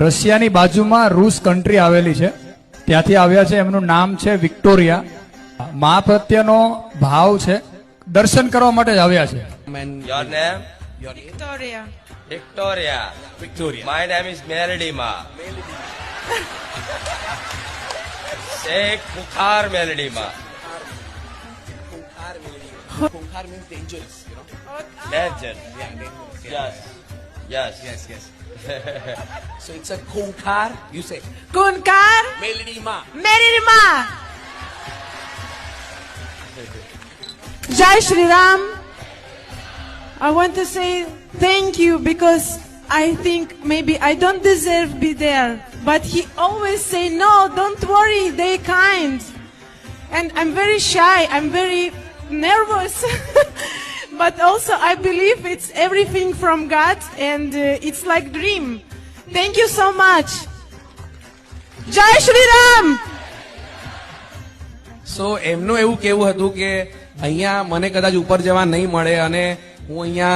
રશિયાની બાજુમાં રૂસ કન્ટ્રી આવેલી છે, ત્યાંથી આવ્યા છે. એમનું નામ છે વિક્ટોરિયા. મા પ્રત્યેનો ભાવ છે, દર્શન કરવા માટે જ આવ્યા છે. Your name? Victoria. Victoria. Victoria. My name is Melodima. Sheikh Bukhar Melodima. Kunkar means dangerous, you know. Danger. Yeah, dangerous. Yes. Yes. Yes, yes. So it's a Kunkar, you say. Kunkar. Melody Ma. Meririma. Jai Shri Ram. I want to say thank you because I think maybe I don't deserve be there, but he always say no, don't worry, they kind. And I'm very shy, I'm very nervous. But also I believe it's everything from God and it's like dream. Thank you so much. Jai Shri Ram. So એમનું એવું કેવું હતું કે અહીંયા મને કદાચ ઉપર જવા નહીં મળે અને હું અહીંયા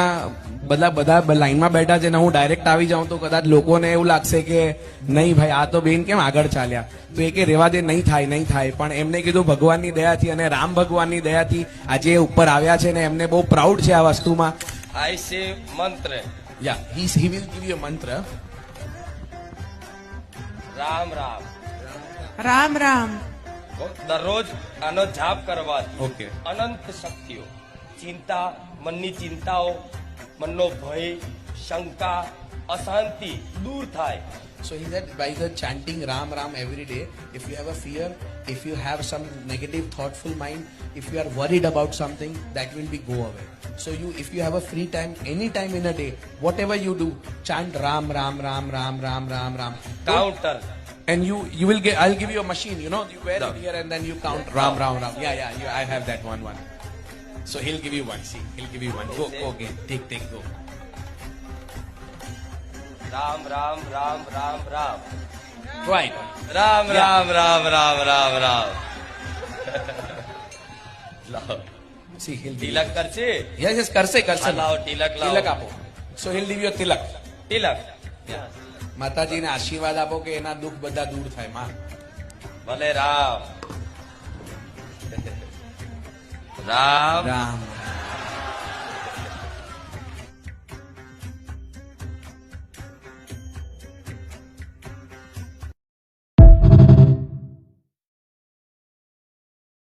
બધા લાઈનમાં બેઠા છે ને હું ડાયરેક્ટ આવી જાઉં તો કદાચ લોકોને એવું લાગશે કે નહીં ભાઈ આ તો બેન કેમ આગળ ચાલ્યા, તો એ કે રેવા દે, નહીં થાય. પણ એમને કીધું ભગવાનની દયાથી અને રામ ભગવાનની દયાથી આજે ઉપર આવ્યા છે ને એમને બહુ પ્રાઉડ છે આ વસ્તુમાં. I say mantra. Yeah, he will give you a mantra. Ram Ram. Ram Ram. દરરોજ આનો જાપ કરવાથી Okay. અનંત શક્તિઓ, ચિંતા, મનની ચિંતાઓ, મનનો ભય, શંકા, અશાંતિ દૂર થાય. So he said by the chanting Ram Ram every day, if you have a fear, if you have some negative thoughtful mind, if you are worried about something, that will be go away. So if you have a free time, any time in a day, whatever you do, chant Ram Ram Ram Ram Ram Ram Ram. Counter. And you will get, I'll give you a machine, you know, you wear it here and then you count Ram Ram Ram. Yeah, I have that one. So he'll give you one, see, he'll give you one. Go again, take, go. Ram Ram Ram Ram Ram. Right. Ram Yeah. Ram Ram Ram Ram Ram. લાવો. See, he'll give તિલક કરશે? Yes, કરશે. હા, લાવો તિલક લાવો. તિલક આપો. So he'll give you a tilak. તિલક. માતાજીને આશીર્વાદ આપો કે એના દુઃખ બધા દૂર થાય માં. ભલે રામ. રામ રામ